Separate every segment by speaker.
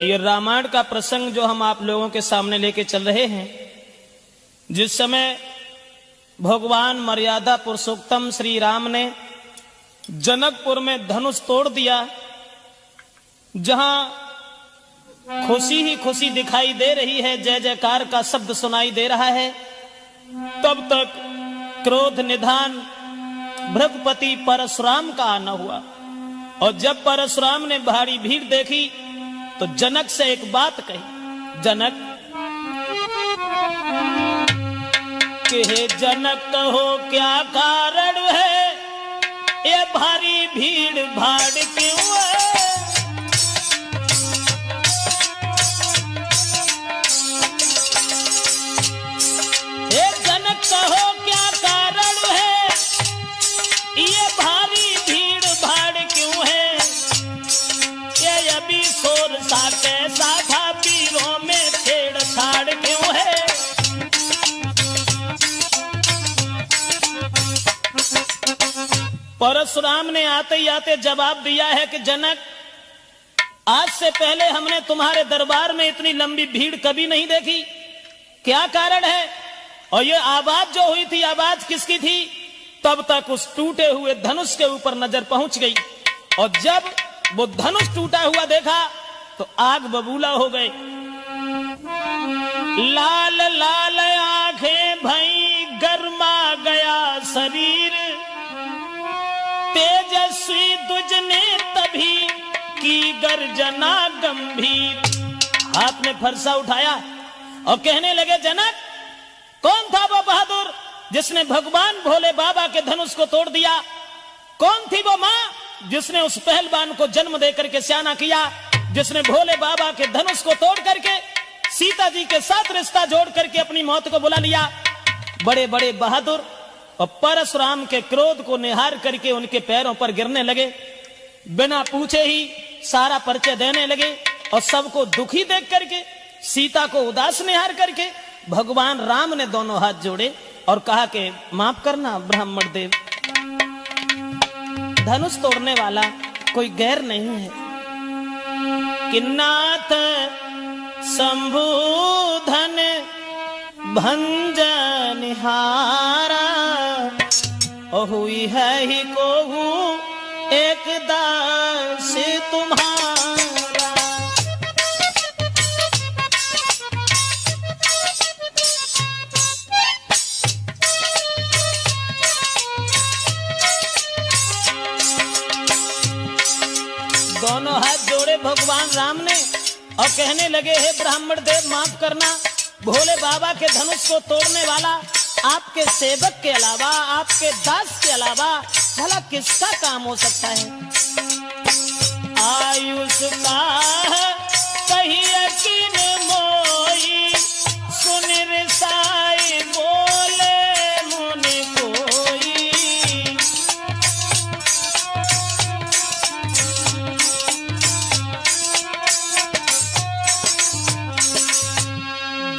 Speaker 1: ये रामायण का प्रसंग जो हम आप लोगों के सामने लेके चल रहे हैं, जिस समय भगवान मर्यादा पुरुषोत्तम श्री राम ने जनकपुर में धनुष तोड़ दिया, जहां खुशी ही खुशी दिखाई दे रही है, जय जयकार का शब्द सुनाई दे रहा है, तब तक क्रोध निधान भृगुपति परशुराम का आना हुआ। और जब परशुराम ने भारी भीड़ देखी तो जनक से एक बात कही, जनक कि हे जनक कहो क्या कारण है, ये भारी भीड़ भाड़ क्यों है। हे जनक कहो क्या कारण है, ये भारी भीड़ भाड़ क्यों है। ये अभी शोर सा कैसा था, पीरों में छेड़छाड़ क्यों है। परशुराम ने आते ही आते जवाब दिया है कि जनक, आज से पहले हमने तुम्हारे दरबार में इतनी लंबी भीड़ कभी नहीं देखी, क्या कारण है। और ये आवाज जो हुई थी, आवाज किसकी थी। तब तक उस टूटे हुए धनुष के ऊपर नजर पहुंच गई, और जब वो धनुष टूटा हुआ देखा तो आग बबूला हो गए। लाल लाल आंखें भई, गरमा गया शरीर, तेजस्वी दुज ने तभी की गर्जना गंभीर। हाथ में फरसा उठाया और कहने लगे, जनक कौन था वो बहादुर जिसने भगवान भोले बाबा के धनुष को तोड़ दिया। कौन थी वो मां जिसने उस पहलवान को जन्म देकर के स्याना किया, जिसने भोले बाबा के धनुष को तोड़ करके सीता जी के साथ रिश्ता जोड़ करके अपनी मौत को बुला लिया। बड़े बड़े बहादुर और परशुराम के क्रोध को निहार करके उनके पैरों पर गिरने लगे, बिना पूछे ही सारा परिचय देने लगे। और सबको दुखी देख करके, सीता को उदास निहार करके भगवान राम ने दोनों हाथ जोड़े और कहा कि माफ करना ब्राह्मण देव, धनुष तोड़ने वाला कोई गैर नहीं है। कि नाथ शंभुधन भंजन हारा, और हुई है ही को एक दास तुम्हारा। दोनों हाथ जोड़े भगवान राम ने और कहने लगे, हे ब्राह्मण देव माफ करना, भोले बाबा के धनुष को तोड़ने वाला आपके सेवक के अलावा, आपके दास के अलावा भला किसका काम हो सकता है। आयुष का कही किन मोई, सुन रिसाई बोले मुनि कोई।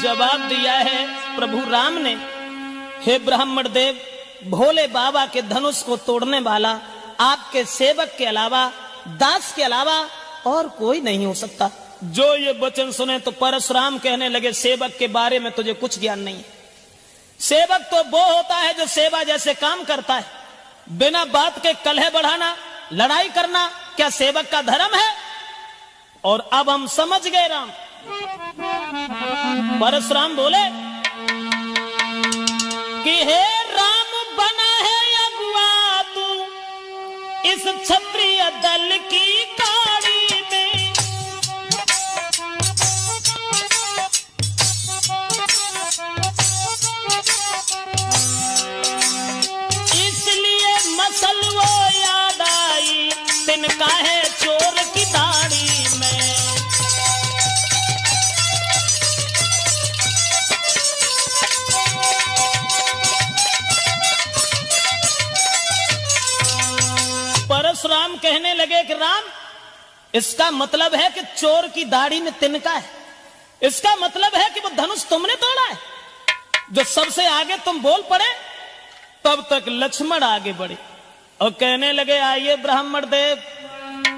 Speaker 1: जवाब दिया है प्रभु राम ने, हे ब्राह्मण देव, भोले बाबा के धनुष को तोड़ने वाला आपके सेवक के अलावा, दास के अलावा और कोई नहीं हो सकता। जो ये वचन सुने तो परशुराम कहने लगे, सेवक के बारे में तुझे कुछ ज्ञान नहीं है। सेवक तो वो होता है जो सेवा जैसे काम करता है। बिना बात के कलह बढ़ाना, लड़ाई करना क्या सेवक का धर्म है। और अब हम समझ गए राम। परशुराम बोले कि हे राम, बना है अगुआ तू इस क्षत्रिय दल की गाड़ी में। इसलिए मसल वो याद आई, तिनका है चोर की दाढ़ी में। परशुराम कहने लगे कि राम, इसका मतलब है कि चोर की दाढ़ी में तिनका है। इसका मतलब है कि वो धनुष तुमने तोड़ा है। जो सबसे आगे तुम बोल पड़े, तब तक लक्ष्मण आगे बढ़े और कहने लगे, आइए ब्राह्मण देव,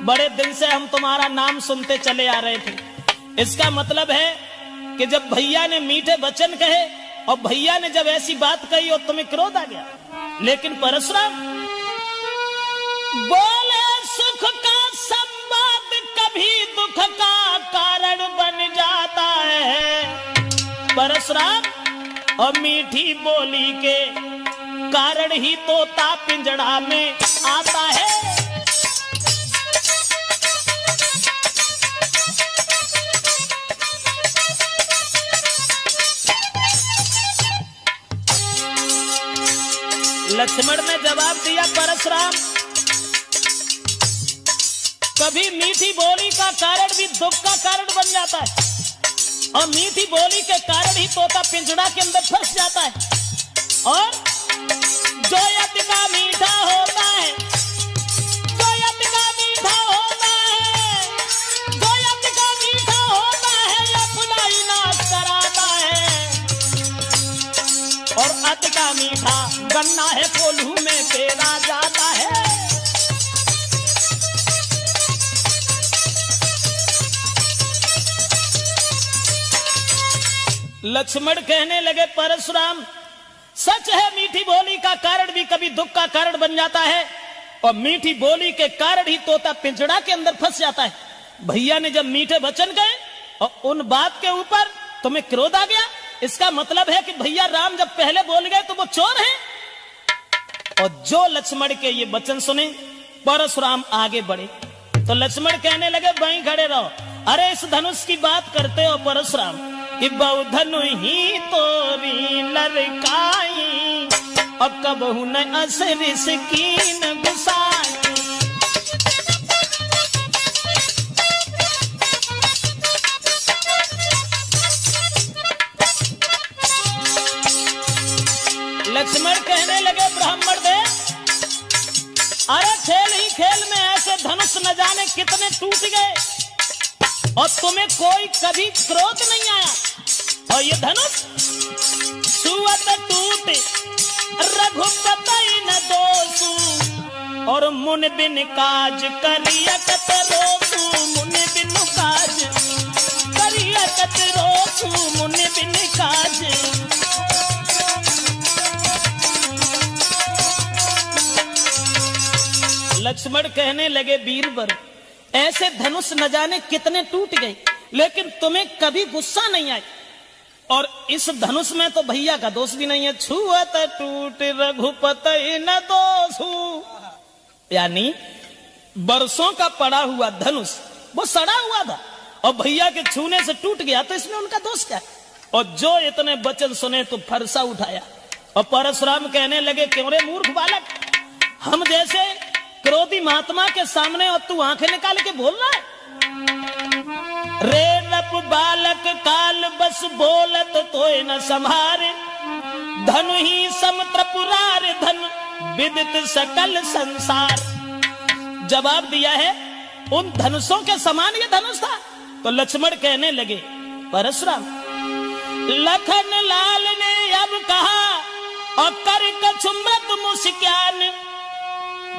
Speaker 1: बड़े दिन से हम तुम्हारा नाम सुनते चले आ रहे थे। इसका मतलब है कि जब भैया ने मीठे वचन कहे और भैया ने जब ऐसी बात कही और तुम्हें क्रोध आ गया। लेकिन परशुराम बोले सुख का संवाद कभी दुख का कारण बन जाता है। परशुराम और मीठी बोली के कारण ही तोता पिंजड़ा में आता है। लक्ष्मण ने जवाब दिया, परशुराम कभी मीठी बोली का कारण भी दुख का कारण बन जाता है और मीठी बोली के कारण ही तोता पिंजड़ा के अंदर फंस जाता है। और जो यज्ञ का मीठा होता है, जो यज्ञ का मीठा होता है, जो यज्ञ का मीठा होता है अपना ही नाश कराता है। और अति का मीठा गन्ना है कोल्हू में पेरा जाता है। लक्ष्मण कहने लगे, परशुराम सच है मीठी बोली का कारण भी कभी दुख का कारण बन जाता है और मीठी बोली के कारण ही तोता पिंजड़ा के अंदर फंस जाता है। भैया ने जब मीठे वचन कहे और उन बात के ऊपर तुम्हें क्रोध आ गया, इसका मतलब है कि भैया राम जब पहले बोल गए तो वो चोर हैं। और जो लक्ष्मण के ये वचन सुने परशुराम आगे बढ़े तो लक्ष्मण कहने लगे, वहीं खड़े रहो। अरे इस धनुष की बात करते हो परशुराम कि बहु धनु ही तोरी लड़काई और कबहू न असर सकीन गुसाई। लक्ष्मण कहने लगे, ब्राह्मण दे अरे खेल ही खेल में ऐसे धनुष न जाने कितने टूट गए और तुम्हें कोई कभी क्रोध नहीं आया। और ये धनुष सुअत टूट रघुपति न दोषु और मुन बिन काज करियकत रोसु। मुन बिन काज करियकत रोसु, मुन बिन काज। लक्ष्मण कहने लगे, वीरवर ऐसे धनुष न जाने कितने टूट गए लेकिन तुम्हें कभी गुस्सा नहीं आई। और इस धनुष में तो भैया का दोष भी नहीं है। छुअत टूट रघुपति न दोषु, यानी बरसों का पड़ा हुआ धनुष वो सड़ा हुआ था और भैया के छूने से टूट गया तो इसमें उनका दोष क्या है। और जो इतने वचन सुने तो फरसा उठाया और परशुराम कहने लगे, क्यों रे मूर्ख बालक, हम जैसे क्रोधी महात्मा के सामने और तू आंखें निकाल के बोल रहा है। रे रप बालक काल बस बोलत तोय न संभारे, धनु ही समत्रपुरार धन विदित सकल संसार। जवाब दिया है, उन धनुषों के समान ये धनुष था। तो लक्ष्मण कहने लगे, परशुराम लखन लाल ने अब कहा और कर कछुमत मुस्कान,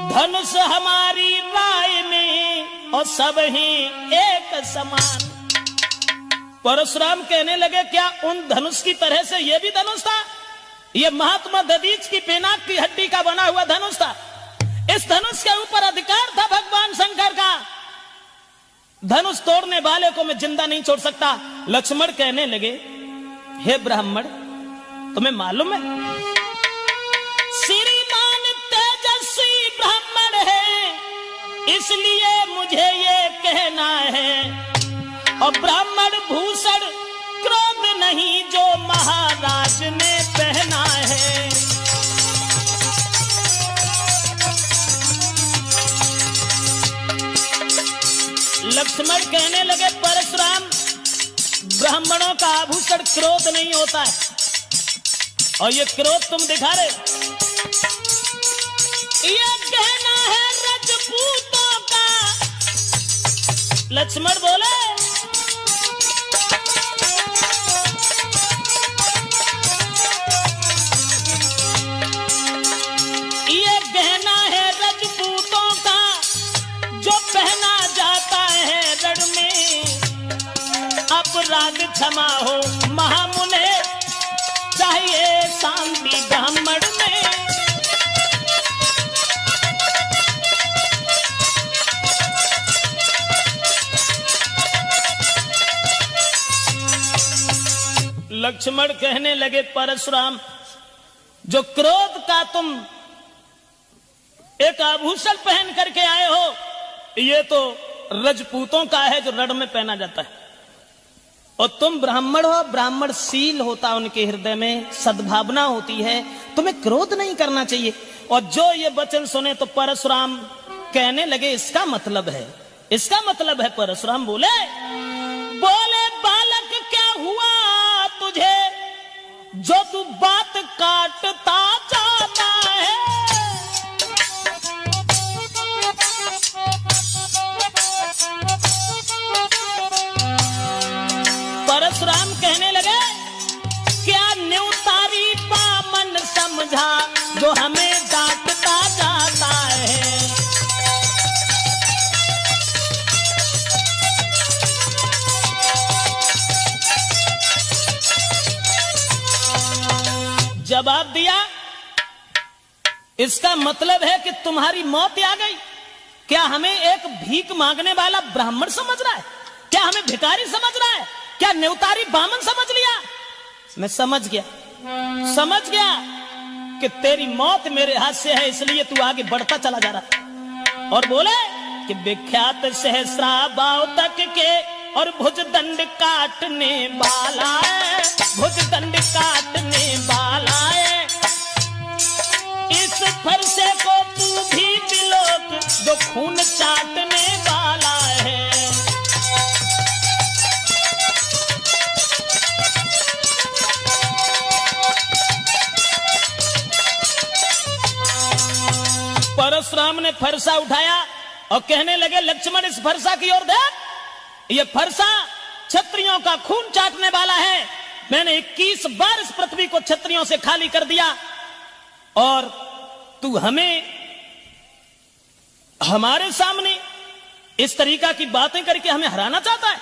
Speaker 1: धनुष हमारी राय में और सब ही एक समान। परशुराम कहने लगे, क्या उन धनुष की तरह से यह भी धनुष था? यह महात्मा दधीच की पिनाक की हड्डी का बना हुआ धनुष था। इस धनुष के ऊपर अधिकार था भगवान शंकर का। धनुष तोड़ने वाले को मैं जिंदा नहीं छोड़ सकता। लक्ष्मण कहने लगे, हे ब्राह्मण तुम्हें मालूम है श्रीमान तेजस्वी ब्राह्मण है, इसलिए मुझे ये कहना है। और ब्राह्मण भूषण क्रोध नहीं जो महाराज ने पहना है। लक्ष्मण कहने लगे, परशुराम ब्राह्मणों का आभूषण क्रोध नहीं होता है और ये क्रोध तुम दिखा रहे, ये कहना है रजपूतों का। लक्ष्मण बोले, ये कहना है रजपूतों का जो पहना जाता है रण में। अपराध क्षमा हो महामुने, चाहिए शांति ब्राह्मण में। लक्ष्मण कहने लगे परशुराम, जो क्रोध का तुम एक आभूषण पहन करके आए हो, ये तो रजपूतों का है जो रण में पहना जाता है, और तुम ब्राह्मण हो, ब्राह्मण शील होता उनके हृदय में, सद्भावना होती है, तुम्हें क्रोध नहीं करना चाहिए। और जो ये वचन सुने तो परशुराम कहने लगे इसका मतलब है, इसका मतलब है। परशुराम बोले बालक क्या हुआ तुझे, जो तू बात काटता जाता है। परशुराम कहने लगे क्या न्यूतारी बामन समझा, जो हमें डांटता जाता है। जवाब दिया, इसका मतलब है कि तुम्हारी मौत आ गई। क्या हमें एक भीख मांगने वाला ब्राह्मण समझ रहा है? क्या हमें भिखारी समझ रहा है? क्या न्यूतारी बामन समझ लिया? मैं समझ गया कि तेरी मौत मेरे हाथ से है, इसलिए तू आगे बढ़ता चला जा रहा। और बोले कि विख्यात सहस्रा बाव तक के और भुजदंड काटने वाला है, भुजदंड काटने वाला है। इस फरसे को तू भी बिलोक, जो खून चाटने वाला है। परशुराम ने फरसा उठाया और कहने लगे लक्ष्मण इस फरसा की ओर देख, ये फरसा क्षत्रियों का खून चाटने वाला है। मैंने 21 बार इस पृथ्वी को क्षत्रियों से खाली कर दिया, और तू हमें हमारे सामने इस तरीका की बातें करके हमें हराना चाहता है।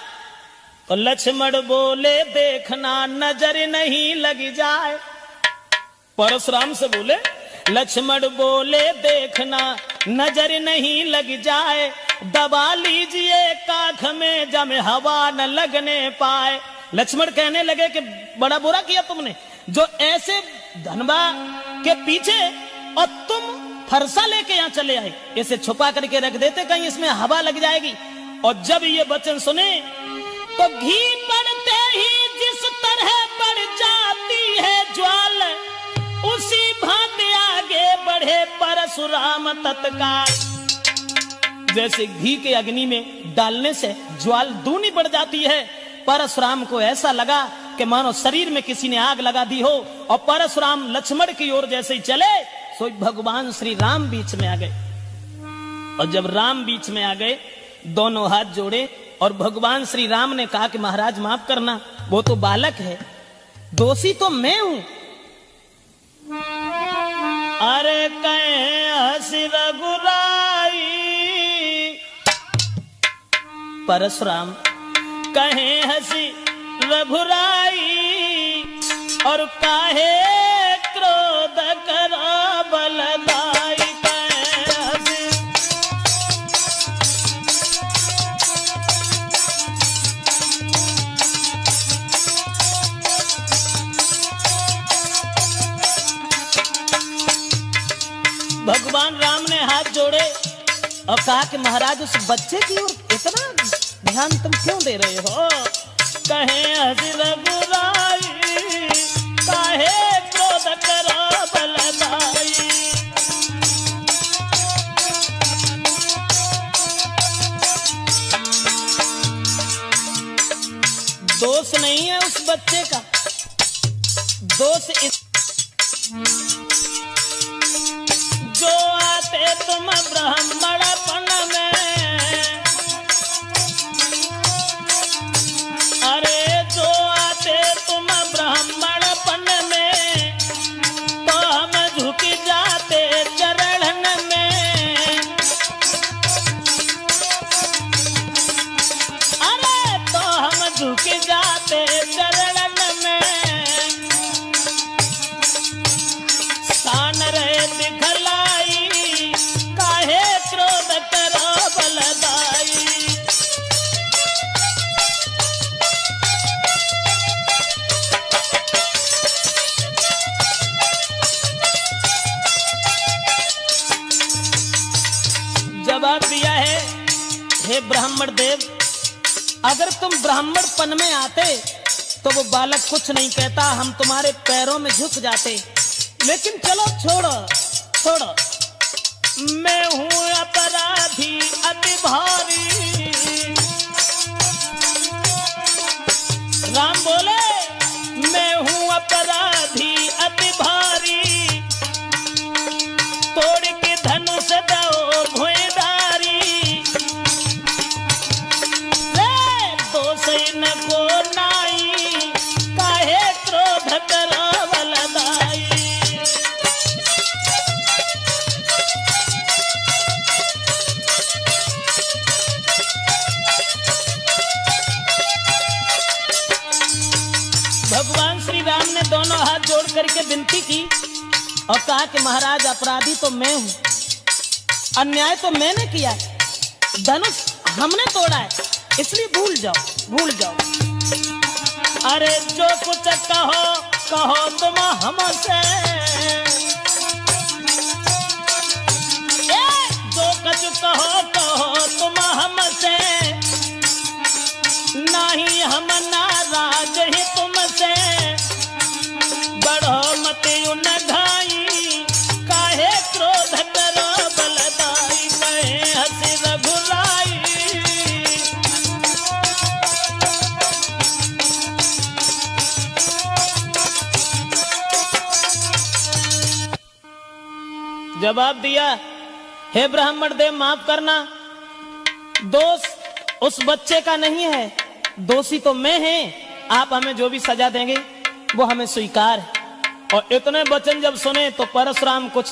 Speaker 1: तो लक्ष्मण बोले देखना नजर नहीं लग जाए। परशुराम से बोले, लक्ष्मण बोले देखना नजर नहीं लग जाए, दबा लीजिए काख में जब हवा न लगने पाए। लक्ष्मण कहने लगे कि बड़ा बुरा किया तुमने, जो ऐसे धनबा के पीछे और तुम फरसा लेके यहां चले आए, इसे छुपा करके रख देते, कहीं इसमें हवा लग जाएगी। और जब ये वचन सुने तो घी पड़ते ही जिस तरह बढ़ जाती है ज्वाल, उसी भांति आगे बढ़े परशुराम तत्काल। जैसे घी के अग्नि में डालने से ज्वाल दूनी बढ़ जाती है, परशुराम को ऐसा लगा कि मानो शरीर में किसी ने आग लगा दी हो। और परशुराम लक्ष्मण की ओर जैसे ही चले, सो भगवान श्री राम बीच में आ गए। और जब राम बीच में आ गए, दोनों हाथ जोड़े, और भगवान श्री राम ने कहा कि महाराज माफ करना, वो तो बालक है, दोषी तो मैं हूं। अरे कहे हंसी रघुराई, परशुराम कहे हंसी रघुराई, और काहे क्रोध करा बलदाई। कहे हंसी भगवान राम ने हाथ जोड़े और कहा कि महाराज उस बच्चे की ओर इतना ध्यान तुम क्यों दे रहे हो? कहे हंसी रघुराई, काहे क्रोध करो बलदाई। दोष नहीं है उस बच्चे का, दोष इस जो आते तुम ब्राह्मणपन में, अरे जो आते तुम ब्राह्मणपन में, तो हम झुक जाते चरण में। अरे तो हम झुक हे ब्राह्मण देव, अगर तुम ब्राह्मणपन में आते तो वो बालक कुछ नहीं कहता, हम तुम्हारे पैरों में झुक जाते। लेकिन चलो छोड़ो छोड़ो, मैं हूं अपराधी अति भारी। राम बोले, मैं हूं अपराधी अति भारी, तोड़ के धनुष दो भुइंधारी। दोष न को नाई, काहे क्रोध करावल दाई। भगवान श्री राम ने दोनों हाथ जोड़ करके विनती की और कहा कि महाराज अपराधी तो मैं हूं, अन्याय तो मैंने किया, धनुष हमने तोड़ा है, इसलिए भूल जाओ भूल जाओ। अरे जो कुछ कहो कहो तुम हमसे, जो कुछ कहो कहो तुम हमसे, नहीं हम नाराज ही तुमसे। बढ़ो मत उन घाई, काहे क्रोध करो बलदाई, कहे हंसी रघुराई। जवाब दिया, हे ब्राह्मण देव माफ करना, दोष उस बच्चे का नहीं है, दोषी तो मैं हैं। आप हमें जो भी सजा देंगे वो हमें स्वीकार है। और इतने वचन जब सुने तो परशुराम कुछ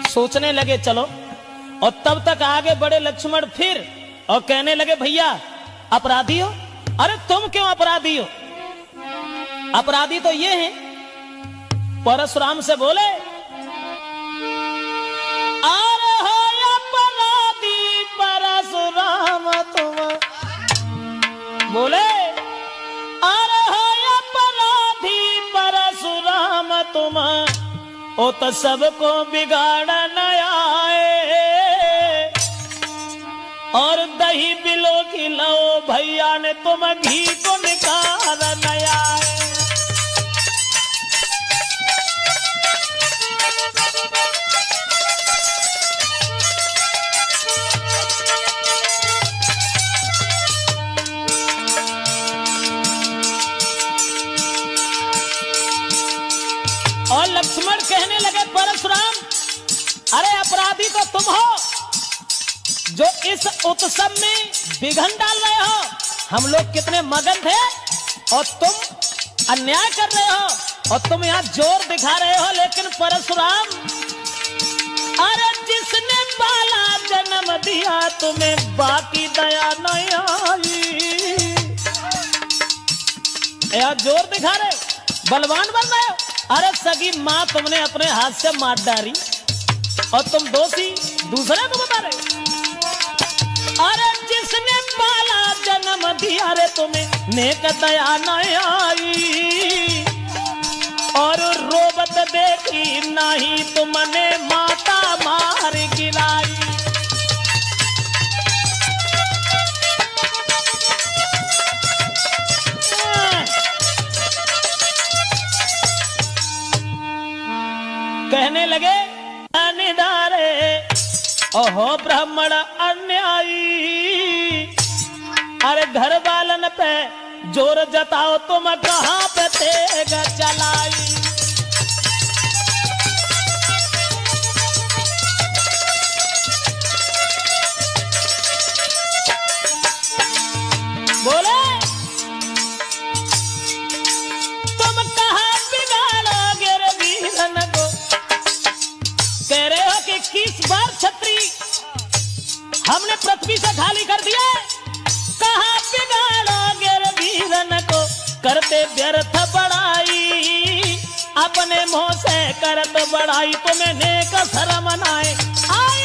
Speaker 1: सोचने लगे, चलो। और तब तक आगे बढ़े लक्ष्मण फिर और कहने लगे, भैया अपराधी हो? अरे तुम क्यों अपराधी हो? अपराधी तो ये हैं। परशुराम से बोले, अरे हो अपराधी परशुराम तुम। बोले, अरे हो अपराधी परशुराम तुम, ओ तो सबको बिगाड़न आए। और दही बिलो की लो भैया ने तुम घी को निकाल आए। और लक्ष्मण कहने लगे, परशुराम अरे अपराधी तो तुम हो जो इस उत्सव में विघ्न डाल रहे हो। हम लोग कितने मगन थे और तुम अन्याय कर रहे हो और तुम यहाँ जोर दिखा रहे हो। लेकिन परशुराम, अरे जिसने पाला जन्म दिया तुम्हें बाकी दया नहीं आई। यहाँ जोर दिखा रहे हो, बलवान बन रहे हो। अरे सगी माँ तुमने अपने हाथ से मार डाली और तुम दोषी दूसरे को बता रहे हो। अरे जिसने पाला जन्म दिया रे तुम्हें नेक दया नहीं आई। और रोबत देखी नहीं तुमने माता मार गिराई। कहने लगे, निडारे ओहो ब्राह्मण अन्यायी। अरे घर वालन पे जोर जताओ तुम कहां पे तेग चलाई। बोले, तुम कहां बिगाड़ोगे रे वीरन को। कह रहे हो कि 21 बार छत्री हमने पृथ्वी से खाली कर दिया। कहां बिगाड़ोगे रे वीरन को, करते व्यर्थ बड़ाई। अपने मुंह से करत बड़ाई, तुम्हें नेक शर्म नाए आई।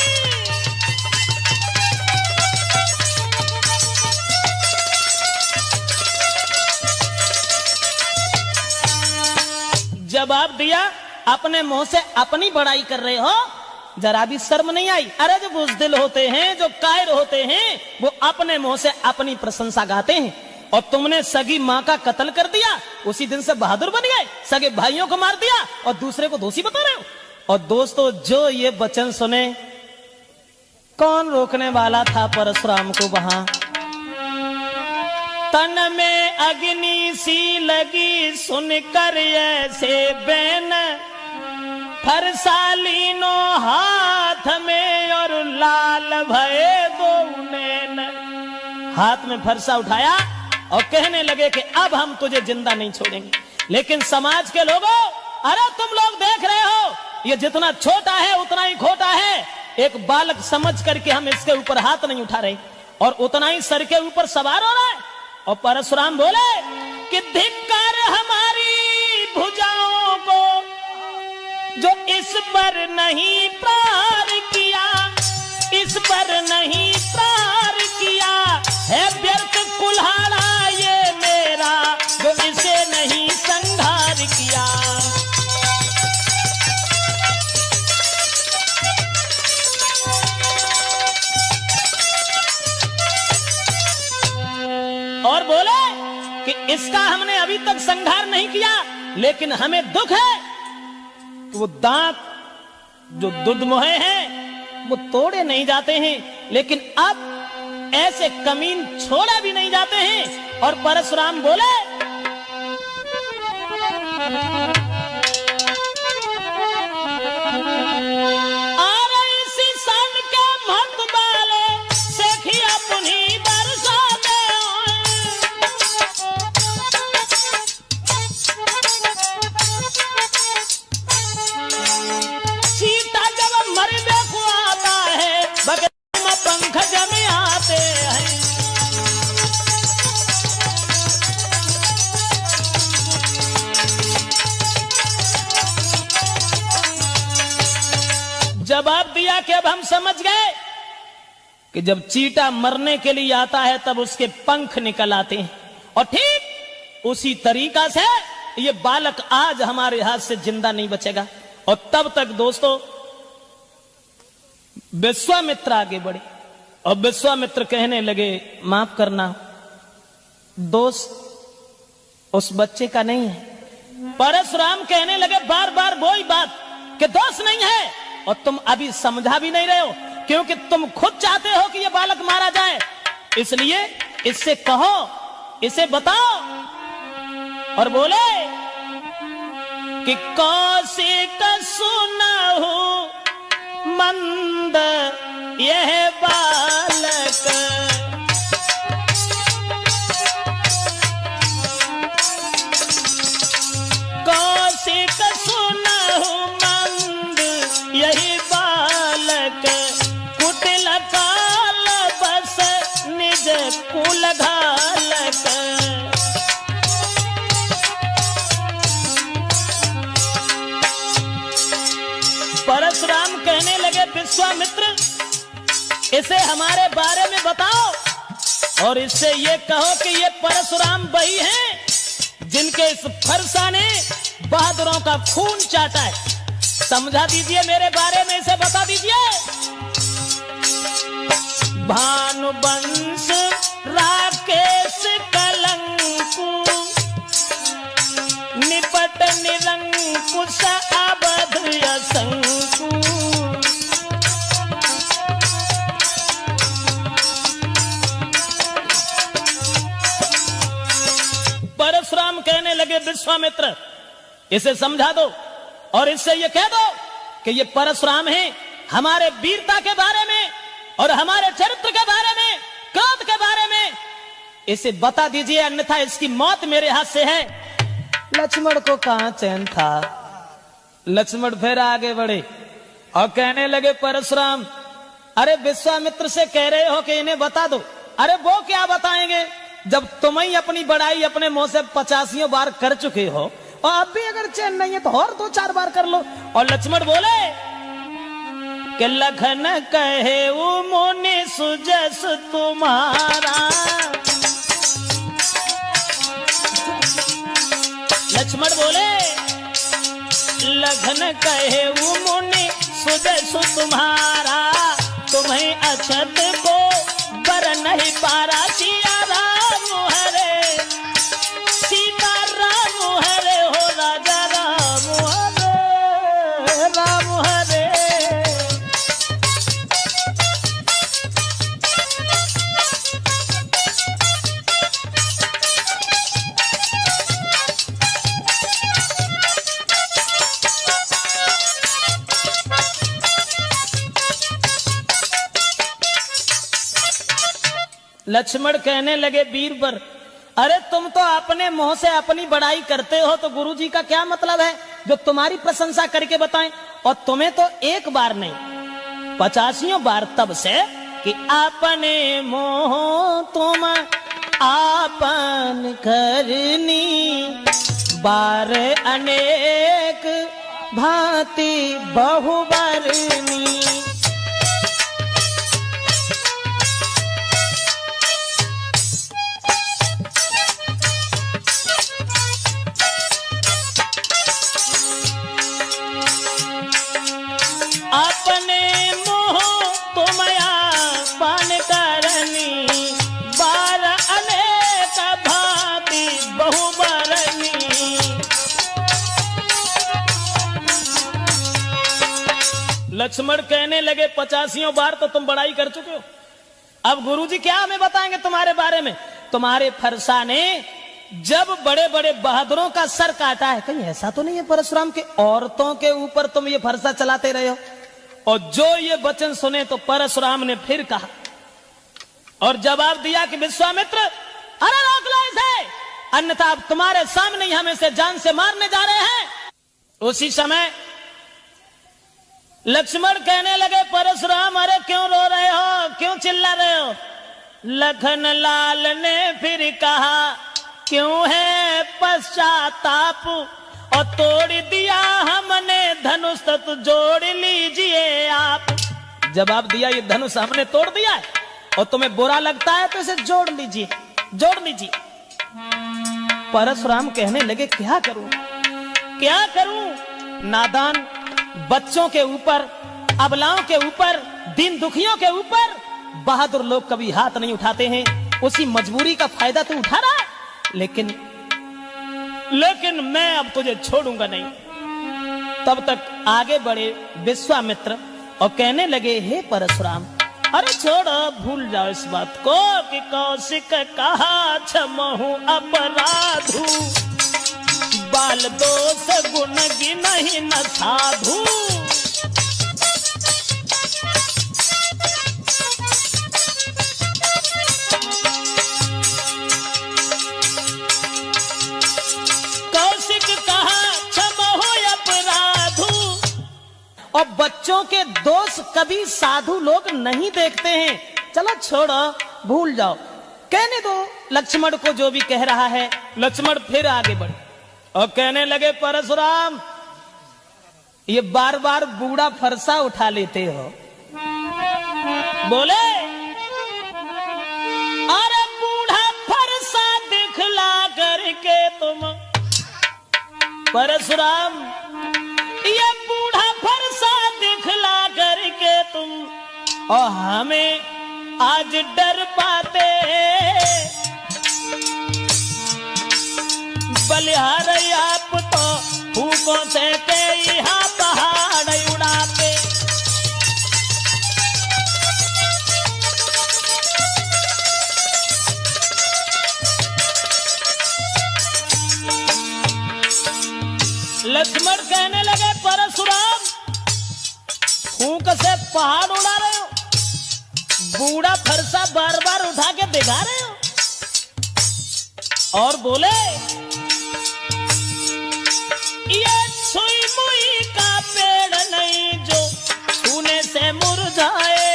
Speaker 1: जवाब दिया, अपने मुंह से अपनी बड़ाई कर रहे हो जरा भी शर्म नहीं आई? अरे जो बुज़दिल होते हैं, जो कायर होते हैं, वो अपने मुंह से अपनी प्रशंसा गाते हैं। और तुमने सगी माँ का कत्ल कर दिया, उसी दिन से बहादुर बन गए, सगे भाइयों को मार दिया और दूसरे को दोषी बता रहे हो। और दोस्तों, जो ये वचन सुने, कौन रोकने वाला था परशुराम को? वहां तन में अग्नि सी लगी, सुनकर ऐसे बैन, फरसालीनो हाथ में और लाल भये दो नैन। हाथ में फरसा उठाया और कहने लगे कि अब हम तुझे जिंदा नहीं छोड़ेंगे। लेकिन समाज के लोगों, अरे तुम लोग देख रहे हो, ये जितना छोटा है उतना ही खोटा है। एक बालक समझ करके हम इसके ऊपर हाथ नहीं उठा रहे और उतना ही सर के ऊपर सवार हो रहा है। और परशुराम बोले कि धिक्कार हमारी भुजाओं को, जो इस पर नहीं प्रहार किया, इस पर नहीं प्रहार किया है। व्यर्थ कुल्हाड़ा ये मेरा, जो इसे नहीं संहार किया। और बोले कि इसका हमने अभी तक संहार नहीं किया, लेकिन हमें दुख है कि वो दांत जो दुधमुहे हैं वो तोड़े नहीं जाते हैं, लेकिन अब ऐसे कमीन छोड़े भी नहीं जाते हैं। और परशुराम बोले अरे इसी सन के मत बाले सेखिया पुनी बरसा दे। सीता जब मरने को आता है, बगल में पंख जमे आते हैं। जवाब दिया कि अब हम समझ गए कि जब चीटा मरने के लिए आता है तब उसके पंख निकल आते हैं। और ठीक उसी तरीका से ये बालक आज हमारे हाथ से जिंदा नहीं बचेगा। और तब तक दोस्तों विश्वामित्र आगे बढ़े और विश्वामित्र कहने लगे, माफ करना, दोष उस बच्चे का नहीं है। परशुराम कहने लगे बार बार वही बात कि दोष नहीं है, और तुम अभी समझा भी नहीं रहे हो, क्योंकि तुम खुद चाहते हो कि यह बालक मारा जाए। इसलिए इससे कहो, इसे बताओ। और बोले कि कौशिक सुनहु मंद यह बालक, कौशिक सुनहु मंद यही बालक, कुटिल काल बस निज कुल घालक। परशुराम कहने लगे, विश्वामित्र, इसे हमारे बारे में बताओ और इससे ये कहो कि ये परशुराम वही हैं जिनके इस फरसा ने बहादुरों का खून चाटा है। समझा दीजिए मेरे बारे में, इसे बता दीजिए। भानुवंश राकेश कलंकु, निपट निरंकुश अवध असंकु। परशुराम कहने लगे, विश्वामित्र, इसे समझा दो और इससे ये कह दो कि ये परशुराम है हमारे वीरता के बारे में और हमारे चरित्र के बारे में, क्रोध के बारे में। इसे बता दीजिए, अन्यथा इसकी मौत मेरे हाथ से है। लक्ष्मण को कहां चैन था। लक्ष्मण फिर आगे बढ़े और कहने लगे, परशुराम, अरे विश्वामित्र से कह रहे हो कि इन्हें बता दो। अरे वो क्या बताएंगे जब तुम ही अपनी बड़ाई अपने मुंह से 50 बार कर चुके हो, और अब भी अगर चैन नहीं है तो और 2-4 बार कर लो। और लक्ष्मण बोले कि लखन कहे वो मुनि सुजस तुम्हारा। लक्ष्मण बोले, लखन कहे वो मुनि जसु तुम्हारा, तुम्हें अछत को बर नहीं पारा। सिया राम हरे, सीता राम हरे हो, राजा राम हरे, राम हरे। लक्ष्मण कहने लगे बीरबर, अरे तुम तो अपने मुंह से अपनी बड़ाई करते हो, तो गुरुजी का क्या मतलब है जो तुम्हारी प्रशंसा करके बताएं। और तुम्हें तो एक बार नहीं 85 बार तब से कि अपने मोह तुम आपन करनी, बार अनेक भांति बहुबरनी। अपने मोह तुम आपन करनी, बार अनेक भांति बहुबरनी। लक्ष्मण कहने लगे 85 बार तो तुम बड़ाई कर चुके हो, अब गुरुजी क्या हमें बताएंगे तुम्हारे बारे में। तुम्हारे फरसा ने जब बड़े बड़े बहादुरों का सर काटा है, कहीं ऐसा तो नहीं है परशुराम के औरतों के ऊपर तुम ये फरसा चलाते रहे हो। और जो ये वचन सुने तो परशुराम ने फिर कहा और जवाब दिया कि विश्वामित्र, अरे रोक लो इसे, अन्यथा अब तुम्हारे सामने ही हम इसे जान से मारने जा रहे हैं। उसी समय लक्ष्मण कहने लगे, परशुराम अरे क्यों रो रहे हो, क्यों चिल्ला रहे हो। लखन लाल ने फिर कहा, क्यों है पश्चाताप, और तोड़ दिया हमने धनुष, तो जोड़ लीजिए आप। जवाब दिया, ये धनुष हमने तोड़ दिया है और तुम्हें बुरा लगता है तो इसे जोड़ लीजिए, जोड़ लीजिए। परशुराम कहने लगे, क्या करूं, क्या करूं। नादान बच्चों के ऊपर, अबलाओं के ऊपर, दीन दुखियों के ऊपर बहादुर लोग कभी हाथ नहीं उठाते हैं। उसी मजबूरी का फायदा तू उठा रहा है, लेकिन मैं अब तुझे छोड़ूंगा नहीं। तब तक आगे बढ़े विश्वामित्र और कहने लगे, हे परशुराम, अरे छोड़ो, भूल जाओ इस बात को कि कौशिक कहा क्षमहु अपराधु, बाल दोष गुण गिनहि न साधु। और बच्चों के दोष कभी साधु लोग नहीं देखते हैं। चलो छोड़ो, भूल जाओ, कहने दो लक्ष्मण को जो भी कह रहा है। लक्ष्मण फिर आगे बढ़े और कहने लगे, परशुराम ये बार बार बूढ़ा फरसा उठा लेते हो। बोले, अरे बूढ़ा फरसा दिखला करके तुम, परशुराम ये बूढ़ा फरसा दिखला करके तुम और हमें आज डर पाते। बलिहार आप तो फूकों से के यहाँ पहाड़ उड़ाते। लक्ष्मण कहने लगे, परशुराम फूंक से पहाड़ उड़ा रहे हो, बूढ़ा फरसा बार बार उठा के दिखा रहे हो। और बोले, ये सुई मुई का पेड़ नहीं जो छूने से मुरझाए।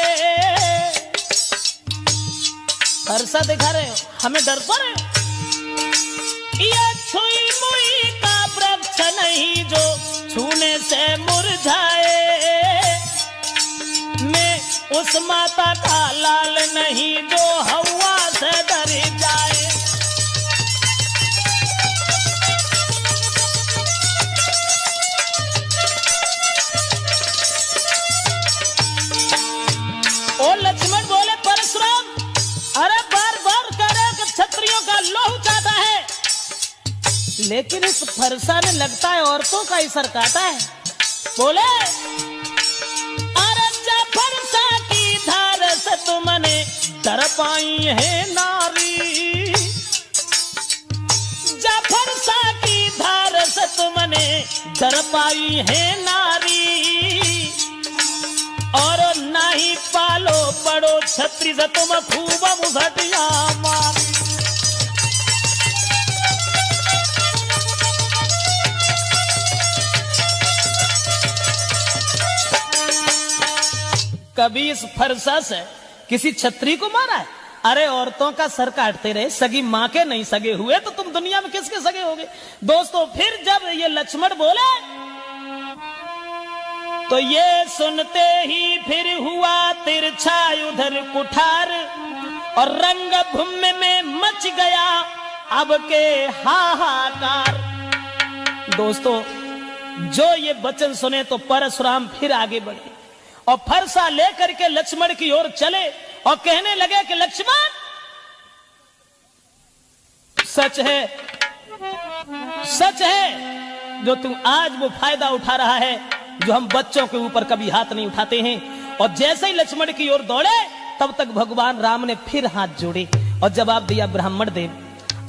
Speaker 1: फरसा दिखा रहे हो, हमें डर पा रहे हो। ये सुई मुई का वृक्ष नहीं जो छूने से मुरझाए। मैं उस माता का लाल नहीं जो हवा से डर जाए। लोहू चाहता है, लेकिन इस फरसा ने लगता है औरतों का ही सर काटा है। बोले अरे जा फरसा की धार से तुमने डर पाई है नारी, जा फरसा की धार से तुमने डर पाई है नारी, और ना ही पालो पड़ो छत्री से तुम खूब मुझटिया मारी। कभी इस फरसा से किसी छत्री को मारा है? अरे औरतों का सर काटते रहे, सगी मां के नहीं सगे हुए तो तुम दुनिया में किसके सगे होगे? दोस्तों फिर जब ये लक्ष्मण बोले तो ये सुनते ही फिर हुआ तिरछा उधर कुठार, और रंग भूमि में मच गया अब के हाहाकार। दोस्तों जो ये वचन सुने तो परशुराम फिर आगे बढ़े और फरसा लेकर के लक्ष्मण की ओर चले और कहने लगे कि लक्ष्मण सच है जो तू आज वो फायदा उठा रहा है जो हम बच्चों के ऊपर कभी हाथ नहीं उठाते हैं। और जैसे ही लक्ष्मण की ओर दौड़े तब तक भगवान राम ने फिर हाथ जोड़े और जवाब दिया ब्राह्मण देव,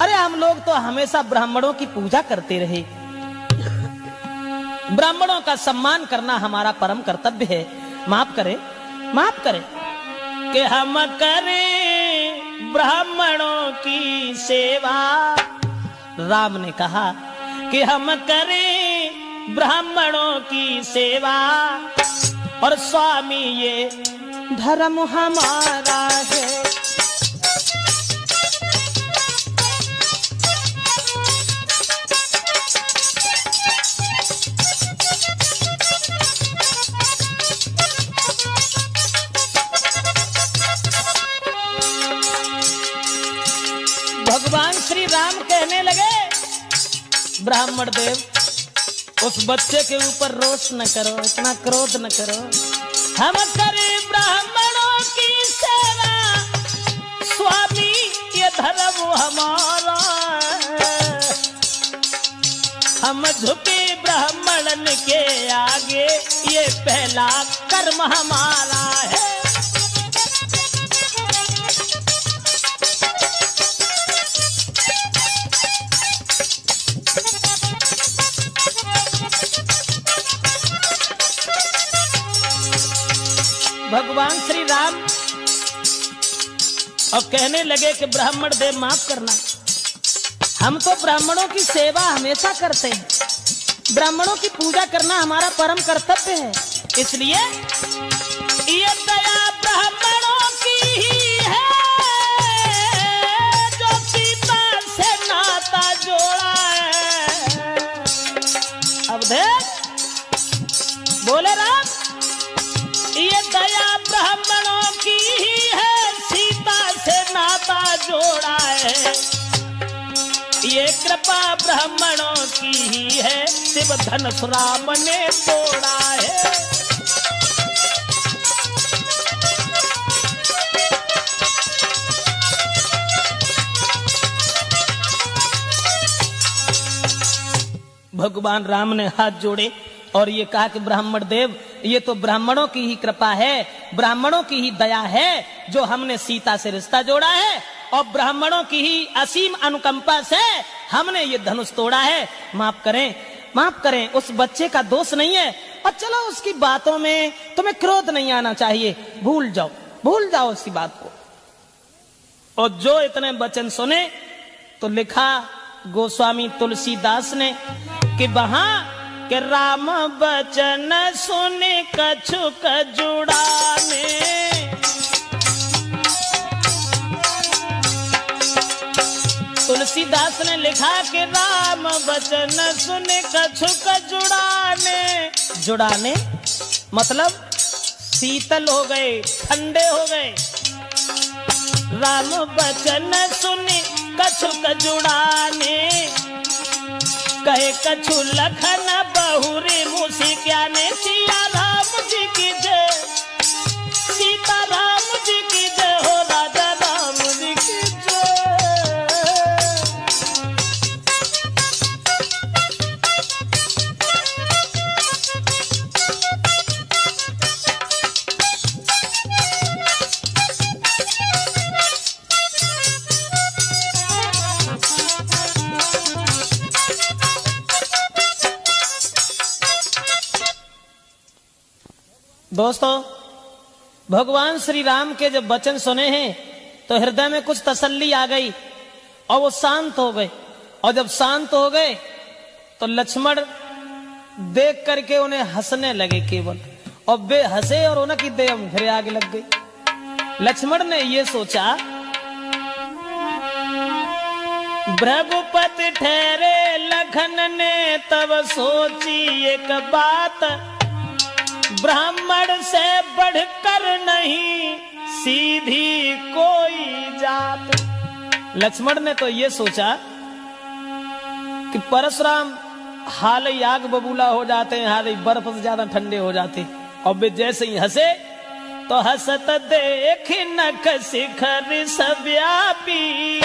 Speaker 1: अरे हम लोग तो हमेशा ब्राह्मणों की पूजा करते रहे, ब्राह्मणों का सम्मान करना हमारा परम कर्तव्य है, माफ करें कि हम करें ब्राह्मणों की सेवा। राम ने कहा कि हम करें ब्राह्मणों की सेवा, और स्वामी ये धर्म हमारा है। भगवान श्री राम कहने लगे ब्राह्मण देव उस बच्चे के ऊपर रोष न करो, इतना क्रोध न करो, हम करें ब्राह्मणों की सेवा, स्वामी ये धर्म हमारा, हम झुके ब्राह्मणन के आगे, ये पहला कर्म हमारा है। भगवान श्री राम और कहने लगे कि ब्राह्मण देव माफ करना, हम तो ब्राह्मणों की सेवा हमेशा करते हैं, ब्राह्मणों की पूजा करना हमारा परम कर्तव्य है, इसलिए ये दया ब्राह्मणों की ही है जो सीता से नाता जोड़ा है। अब देख बोले राम, ये दया ब्राह्मणों की ही है, सीता से नाता जोड़ा है, ये कृपा ब्राह्मणों की ही है, शिव धनुष राम ने तोड़ा है। भगवान राम ने हाथ जोड़े और ये कहा कि ब्राह्मण देव ये तो ब्राह्मणों की ही कृपा है, ब्राह्मणों की ही दया है जो हमने सीता से रिश्ता जोड़ा है, और ब्राह्मणों की ही असीम अनुकंपा से हमने ये धनुष तोड़ा है। माफ करें उस बच्चे का दोष नहीं है, और चलो उसकी बातों में तुम्हें क्रोध नहीं आना चाहिए, भूल जाओ उसकी बात को। और जो इतने वचन सुने तो लिखा गोस्वामी तुलसीदास ने कि वहां कि राम बचन सुन कछुक जुड़ाने, तुलसीदास ने लिखा कि राम बचन सुन कछुक जुड़ाने मतलब शीतल हो गए, ठंडे हो गए। राम बचन सुन कछुक जुड़ाने, कहे कछु लखन बहुरी मुसी क्या ने, सिया राम जी की जय, सीता राम जी की जय हो, राजा राम जी की जय। दोस्तों, भगवान श्री राम के जब वचन सुने हैं तो हृदय में कुछ तसल्ली आ गई और वो शांत हो गए। और जब शांत हो गए तो लक्ष्मण देख करके उन्हें हंसने लगे केवल, और वे हंसे और उनकी देह फिर आगे लग गई। लक्ष्मण ने ये सोचा, भ्रघुपति ठहरे लखन ने तब सोची एक बात, ब्राह्मण से बढ़कर नहीं सीधी कोई जात। लक्ष्मण ने तो ये सोचा कि परशुराम हाल ही आग बबूला हो जाते हैं, हाल ही बर्फ से ज्यादा ठंडे हो जाते, और वे जैसे ही हंसे तो हंसत देख नख शिखर सव्यापी,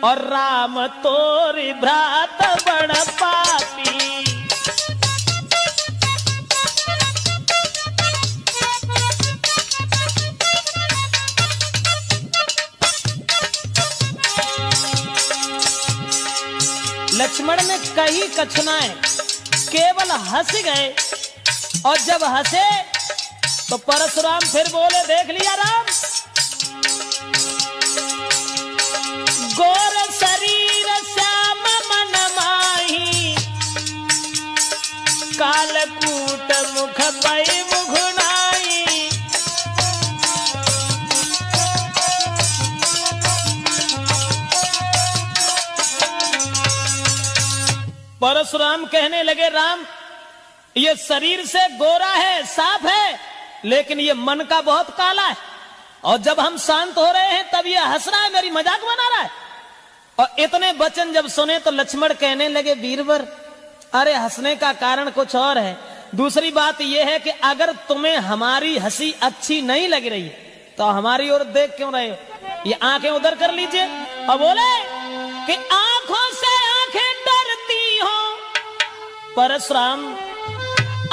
Speaker 1: और राम तोरी भ्रात बड़ पापी। लक्ष्मण ने कही कछुनाएं, केवल हंस गए, और जब हंसे तो परशुराम फिर बोले, देख लिया राम, गोर शरीर श्याम मन माही, कालकूट मुख पै मुघुनाई। परशुराम कहने लगे, राम ये शरीर से गोरा है, साफ है, लेकिन ये मन का बहुत काला है, और जब हम शांत हो रहे हैं तब ये हंस रहा है, मेरी मजाक बना रहा है। और इतने वचन जब सुने तो लक्ष्मण कहने लगे, वीरवर अरे हंसने का कारण कुछ और है। दूसरी बात यह है कि अगर तुम्हें हमारी हंसी अच्छी नहीं लग रही तो हमारी ओर देख क्यों रहे हो, ये आंखें उधर कर लीजिए। और बोले कि आंखों से आंखें डरती हो परशुराम,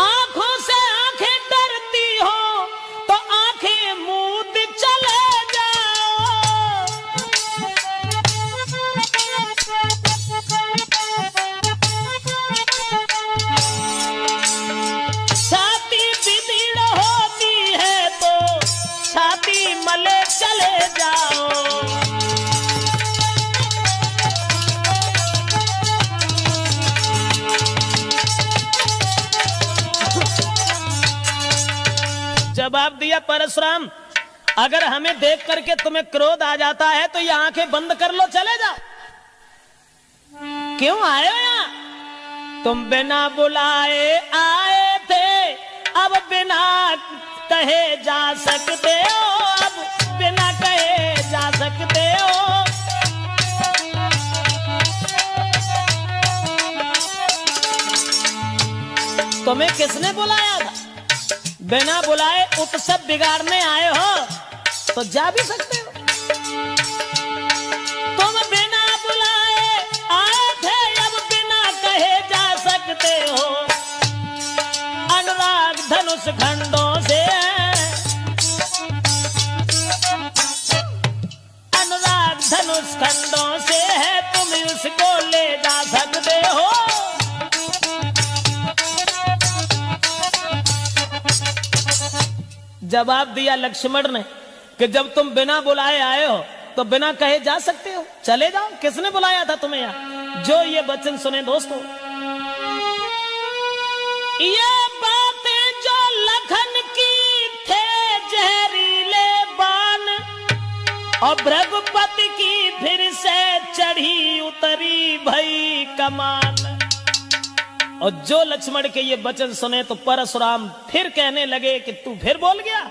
Speaker 1: आंखों से आंखें डरती हो तो आंखें मूंद चले जाओ। छाती बिगड़ होती है तो छाती मले चले जाओ। जवाब दिया परशुराम, अगर हमें देख करके तुम्हें क्रोध आ जाता है तो ये आंखें बंद कर लो, चले जाओ। क्यों आए हो यहां? तुम बिना बुलाए आए थे, अब बिना कहे जा सकते हो, अब बिना कहे जा सकते हो। तुम्हें किसने बुलाया था? बिना बुलाए उत्सव बिगाड़ने आए हो तो जा भी सकते हो। तुम बिना बुलाए आए थे, अब बिना कहे जा सकते हो। अनुराग धनुष खंडों से, अनुराग धनुष खंडों से है, तुम उसको ले जा सकते हो। जवाब दिया लक्ष्मण ने कि जब तुम बिना बुलाए आए हो तो बिना कहे जा सकते हो, चले जाओ। किसने बुलाया था तुम्हें यहां? जो ये वचन सुने दोस्तों, ये बातें जो लखन की थे जहरीले बाण, और भृगुपति की फिर से चढ़ी उतरी भई कमान। और जो लक्ष्मण के ये वचन सुने तो परशुराम फिर कहने लगे कि तू फिर बोल गया,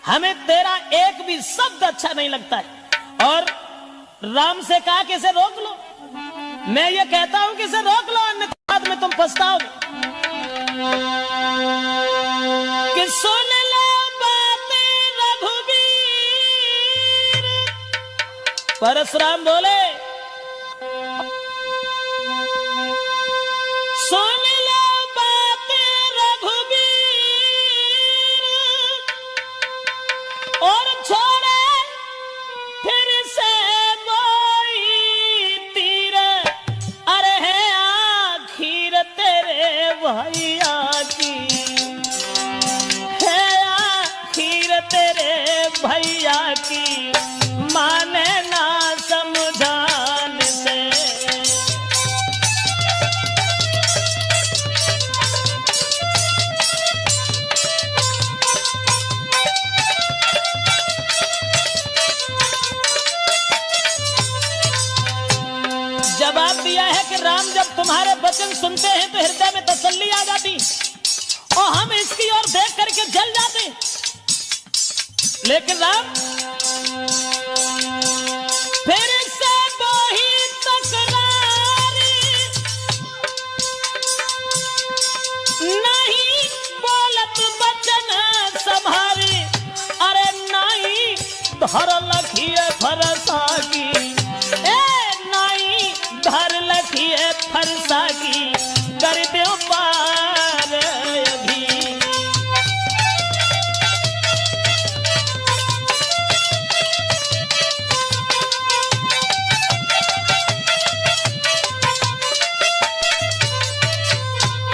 Speaker 1: हमें तेरा एक भी शब्द अच्छा नहीं लगता है। और राम से कहा कि इसे रोक लो। मैं ये कहता हूं कि इसे रोक लो, अन्यथा बाद में तुम पछताओगे। कि सुन लो बातें रघुवीर, परशुराम बोले, सुन लो बातें रघुवीर, और छोड़े फिर से कोई तीर, अरे है आखिर तेरे भैया की, है जवाब दिया है कि राम जब तुम्हारे वचन सुनते हैं तो हृदय में तसल्ली आ जाती और हम इसकी ओर देख करके जल जाते। लेकिन राम फिर से वही तकरारी, नहीं बोलत वचन संभारी, अरे नहीं धर लखिए फरसा की, धर लखिए फरसा की, कर दो पार अभी।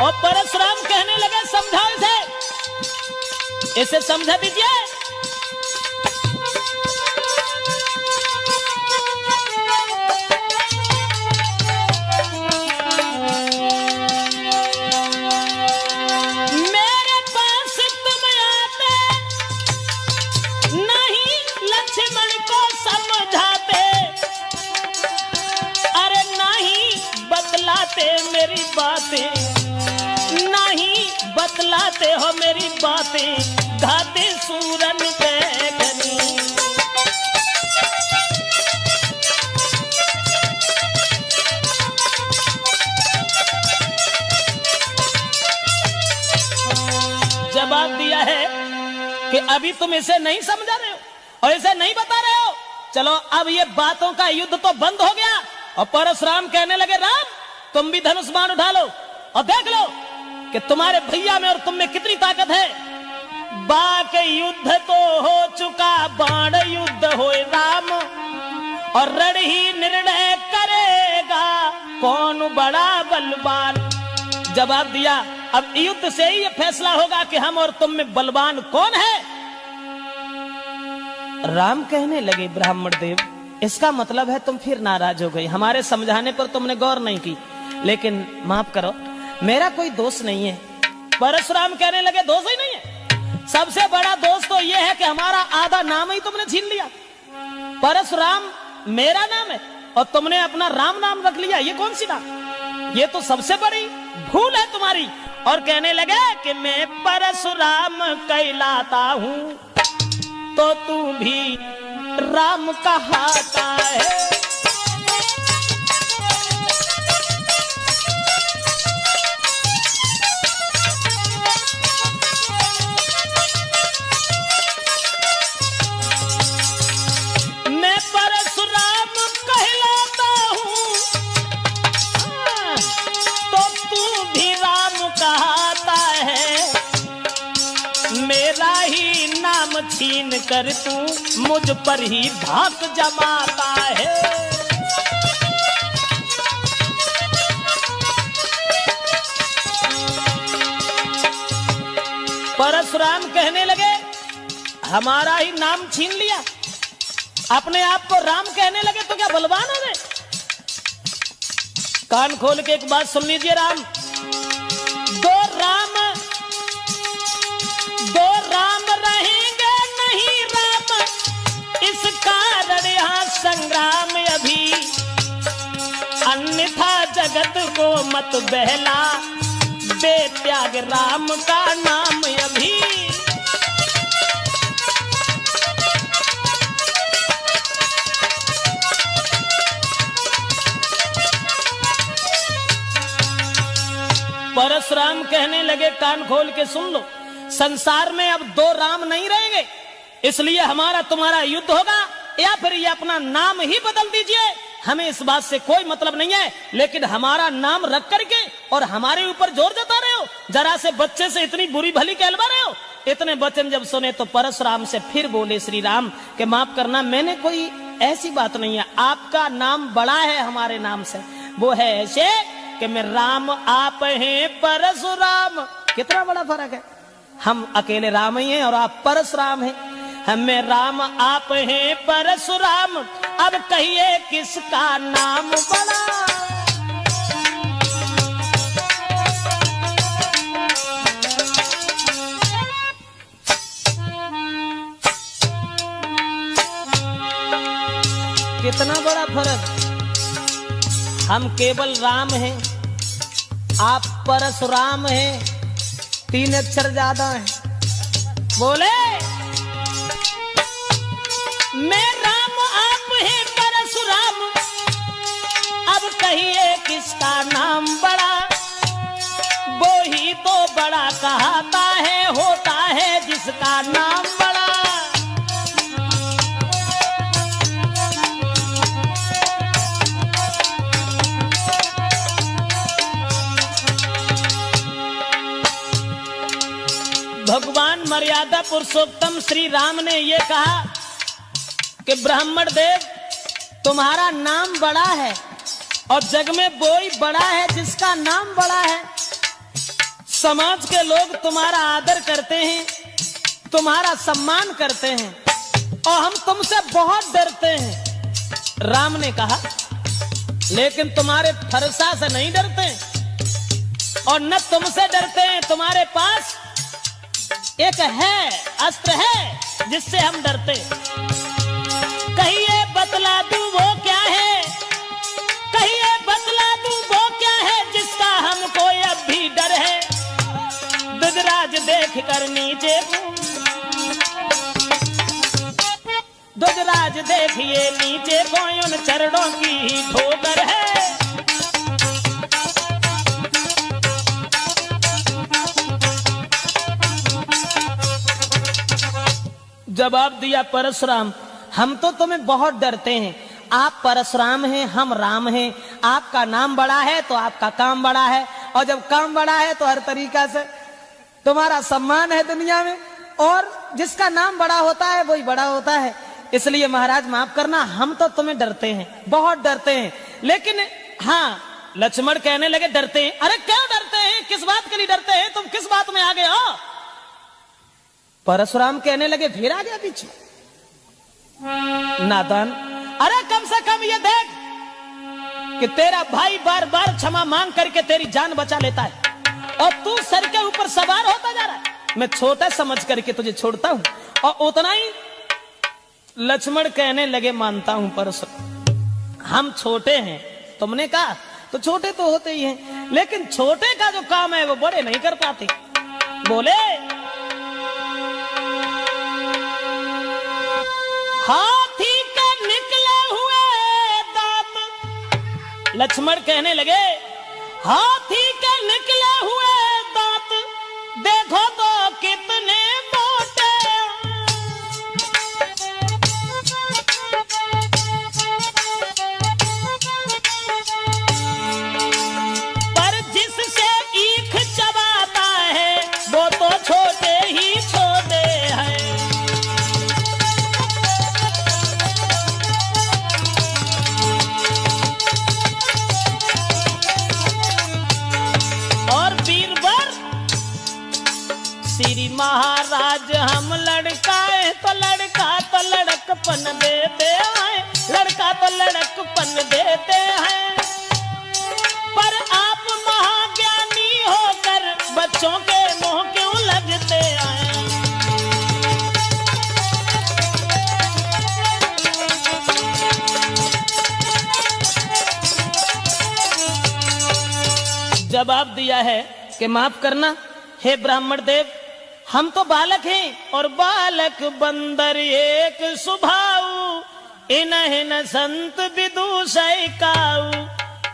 Speaker 1: और परशुराम कहने लगे समझाओ इसे समझा दीजिए। मेरी बातें नहीं बतलाते हो, मेरी बातें घाते सूरन बैगनी। जवाब दिया है कि अभी तुम इसे नहीं समझा रहे हो और इसे नहीं बता रहे हो। चलो अब ये बातों का युद्ध तो बंद हो गया। और परशुराम कहने लगे राम तुम भी धनुष बाण उठा लो और देख लो कि तुम्हारे भैया में और तुम में कितनी ताकत है। बाक युद्ध तो हो चुका, बाण युद्ध होए राम, और रण ही निर्णय करेगा कौन बड़ा बलवान। जवाब दिया अब युद्ध से ही यह फैसला होगा कि हम और तुम में बलवान कौन है। राम कहने लगे ब्राह्मण देव इसका मतलब है तुम फिर नाराज हो गई, हमारे समझाने पर तुमने गौर नहीं की। लेकिन माफ करो मेरा कोई दोष नहीं है। परशुराम कहने लगे दोष ही नहीं है, सबसे बड़ा दोष तो यह है कि हमारा आधा नाम ही तुमने छीन लिया। परशुराम मेरा नाम है और तुमने अपना राम नाम रख लिया, ये कौन सी बात, ये तो सबसे बड़ी भूल है तुम्हारी। और कहने लगे कि मैं परशुराम कहलाता हूं तो तू भी राम कहाता है। मैं परशुराम कहलाता हूं तो तू भी राम कहाता है। मेरा ही नाम छीन कर तू मुझ पर ही धाक जमाता है। परशुराम कहने लगे हमारा ही नाम छीन लिया, अपने आप को राम कहने लगे तो क्या बलवान हो गए। कान खोल के एक बात सुन लीजिए राम, दो राम रहेंगे नहीं राम, इस कारण यहाँ संग्राम अभी, अन्यथा जगत को मत बहला, बेत्याग राम का नाम अभी। परशुराम कहने लगे कान खोल के सुन लो, संसार में अब दो राम नहीं रहेंगे, इसलिए हमारा तुम्हारा युद्ध होगा या फिर ये अपना नाम ही बदल दीजिए, हमें इस बात से कोई मतलब नहीं है। लेकिन हमारा नाम रख करके और हमारे ऊपर जोर जता रहे हो, जरा से बच्चे से इतनी बुरी भली कहलवा रहे हो। इतने वचन जब सुने तो परशुराम से फिर बोले श्री राम कि माफ करना, मैंने कोई ऐसी बात नहीं है, आपका नाम बड़ा है हमारे नाम से, वो है ऐसे कि मैं राम आप हैं परशुराम। कितना बड़ा फर्क है, हम अकेले राम ही हैं और आप परशुराम हैं। हमें राम आप हैं परशुराम, अब कहिए किसका नाम बड़ा। कितना बड़ा फर्क। हम केवल राम हैं, आप परशुराम हैं, 3 अक्षर ज्यादा हैं। बोले मैं राम आप हैं परशुराम, अब कहिए किसका नाम बड़ा, वो ही तो बड़ा कहता है, होता है जिसका नाम बड़ा। भगवान मर्यादा पुरुषोत्तम श्री राम ने ये कहा कि ब्राह्मण देव तुम्हारा नाम बड़ा है और जग में वो ही बड़ा है जिसका नाम बड़ा है। समाज के लोग तुम्हारा आदर करते हैं, तुम्हारा सम्मान करते हैं और हम तुमसे बहुत डरते हैं। राम ने कहा लेकिन तुम्हारे फरसा से नहीं डरते और न तुमसे डरते हैं, तुम्हारे पास एक है, अस्त्र है जिससे हम डरते। कहिए बतला दूं वो क्या है, कहिए बतला दूं वो क्या है जिसका हमको अब भी डर है। दुजराज देख कर नीचे, दुजराज देखिए नीचे को उन चरणों की ही ठोकर है। जवाब दिया परशुराम हम तो तुम्हें बहुत डरते हैं, आप परशुराम हैं, हम राम हैं, आपका नाम बड़ा है तो आपका काम बड़ा है और जब काम बड़ा है तो हर तरीका से तुम्हारा सम्मान है दुनिया में और जिसका नाम बड़ा होता है वही बड़ा होता है। इसलिए महाराज माफ करना हम तो तुम्हें डरते हैं, बहुत डरते हैं। लेकिन हाँ लक्ष्मण कहने लगे डरते हैं, अरे क्यों डरते हैं, किस बात के लिए डरते हैं, तुम किस बात में आगे हो। परशुराम कहने लगे फिर आ गया पीछे नादान, अरे कम से कम ये देख कि तेरा भाई बार बार क्षमा मांग करके तेरी जान बचा लेता है और तू सर के ऊपर सवार होता जा रहा है। मैं छोटा समझ करके तुझे छोड़ता हूं और उतना ही। लक्ष्मण कहने लगे मानता हूं परशुराम हम छोटे हैं, तुमने कहा तो छोटे तो होते ही हैं, लेकिन छोटे का जो काम है वो बड़े नहीं कर पाते। बोले हाथी के निकले हुए दांत, लक्ष्मण कहने लगे हाथी के निकले हुए दांत देखो तो कितने मोटे, पर जिससे ईख चबाता है वो तो छोटे ही छोटे हैं। श्री महाराज हम लड़का है तो लड़का तो लड़कपन देते हैं, लड़का तो लड़कपन देते हैं, पर आप महाज्ञानी होकर बच्चों के मुंह क्यों लगते हैं। जवाब दिया है कि माफ करना हे ब्राह्मण देव हम तो बालक हैं और बालक बंदर एक सुभाऊ, इन्हें संत विदुषय काऊ।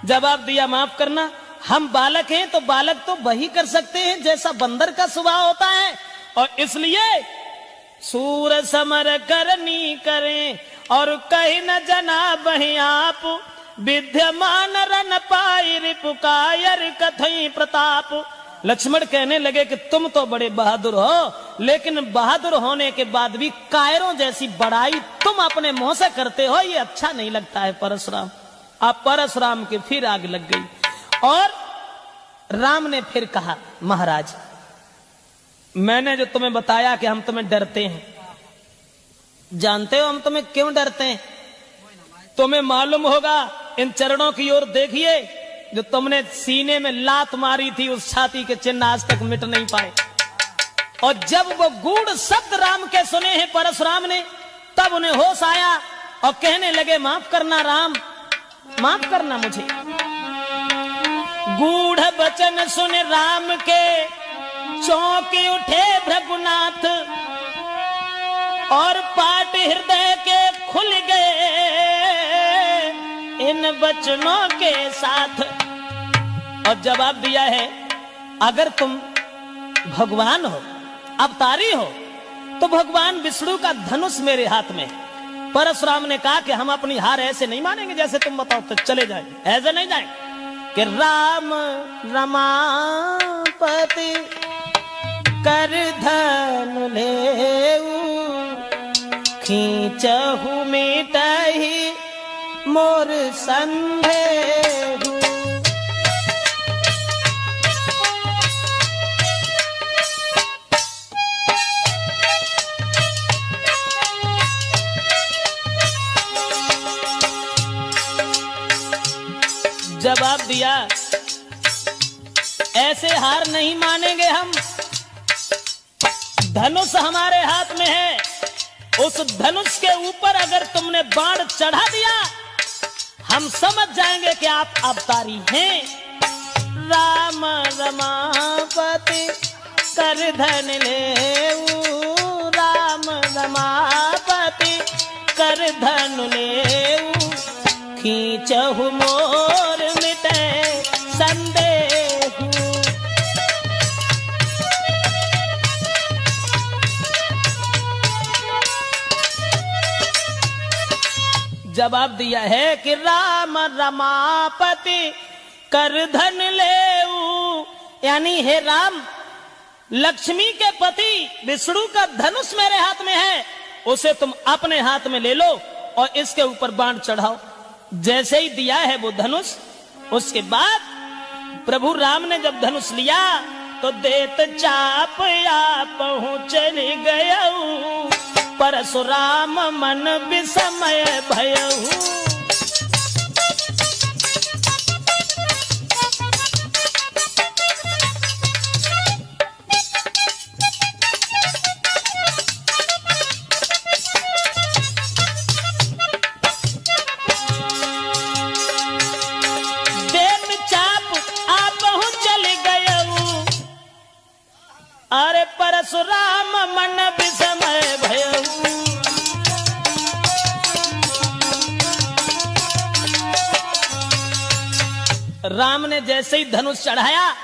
Speaker 1: जवाब दिया माफ करना हम बालक हैं तो बालक तो वही कर सकते हैं जैसा बंदर का स्वभाव होता है और इसलिए सूर समर करनी करें और कहीं न जना बही आप, विद्यमान रन पाई रिपुकायर कथई प्रताप। लक्ष्मण कहने लगे कि तुम तो बड़े बहादुर हो, लेकिन बहादुर होने के बाद भी कायरों जैसी बड़ाई तुम अपने मुंह से करते हो, ये अच्छा नहीं लगता है परशुराम। आप परशुराम के फिर आग लग गई और राम ने फिर कहा महाराज मैंने जो तुम्हें बताया कि हम तुम्हें डरते हैं, जानते हो हम तुम्हें क्यों डरते हैं? तुम्हें मालूम होगा, इन चरणों की ओर देखिए, जो तुमने सीने में लात मारी थी उस छाती के चिन्ह आज तक मिट नहीं पाए। और जब वो गूढ़ शब्द राम के सुने हैं परशुराम ने, तब उन्हें होश आया और कहने लगे माफ करना राम, माफ करना मुझे। गूढ़ बचन सुन राम के चौंके उठे भृगुनाथ और पाट हृदय के खुल गए इन बचनों के साथ। और जवाब दिया है, अगर तुम भगवान हो, अवतारी हो, तो भगवान विष्णु का धनुष मेरे हाथ में है। परशुराम ने कहा कि हम अपनी हार ऐसे नहीं मानेंगे जैसे तुम बताओ, तो चले जाएंगे, ऐसे नहीं जाएंगे कि राम रमापति कर धनु लेऊ खींचहु मिटहि मोर संदेहु। जवाब दिया, ऐसे हार नहीं मानेंगे हम। धनुष हमारे हाथ में है, उस धनुष के ऊपर अगर तुमने बाण चढ़ा दिया, हम समझ जाएंगे कि आप अवतारी हैं। राम रमापति कर धन लेऊ, राम रमापति कर धन लेऊ खींचहु मोर मिटे संदेहु। जवाब दिया है कि राम रमापति कर धन लेऊ, यानी हे राम, लक्ष्मी के पति विष्णु का धनुष मेरे हाथ में है, उसे तुम अपने हाथ में ले लो और इसके ऊपर बाण चढ़ाओ। जैसे ही दिया है वो धनुष, उसके बाद प्रभु राम ने जब धनुष लिया तो देत चाप या पहुंच गयऊ, परशुराम मन विस्मय भयऊ। अरे परशुराम मन विस्मय भयऊ। राम ने जैसे ही धनुष चढ़ाया,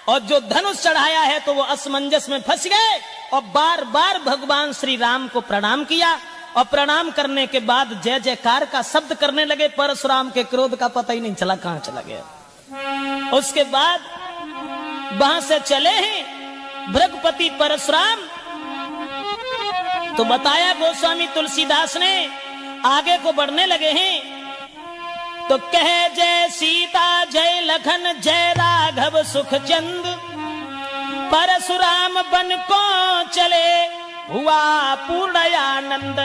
Speaker 1: और जो धनुष चढ़ाया है तो वो असमंजस में फंस गए और बार बार भगवान श्री राम को प्रणाम किया, और प्रणाम करने के बाद जय जयकार का शब्द करने लगे। परशुराम के क्रोध का पता ही नहीं चला कहां चला गया। उसके बाद वहां से चले हैं भृगुपति परशुराम। तो बताया गोस्वामी तुलसीदास ने, आगे को बढ़ने लगे हैं तो कहे जय सीता जय लखन जय राघव सुख चंद, परशुराम बन को चले हुआ पूर्ण आनंद।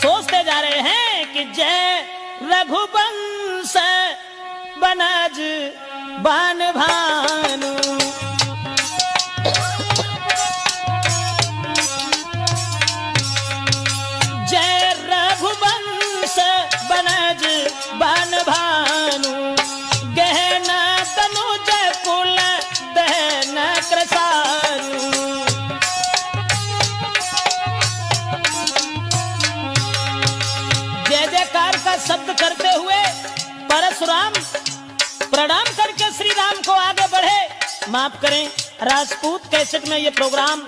Speaker 1: सोचते जा रहे हैं कि जय रघुवंश बनज बान भानु, बनज बन भानु, गहना तनुज कुल दहन कृसानु। जय जयकार का शब्द करते हुए परशुराम प्रणाम करके श्री राम को आगे बढ़े। माफ करें, राजपूत कैसेट में ये प्रोग्राम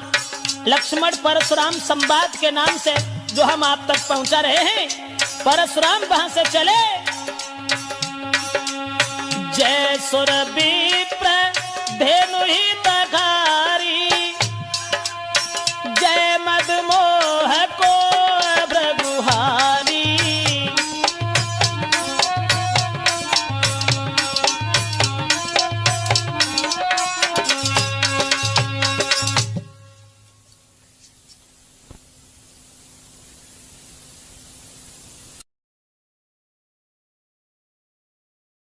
Speaker 1: लक्ष्मण परशुराम संवाद के नाम से जो हम आप तक पहुंचा रहे हैं। परशुराम वहां से चले, जय सुरबी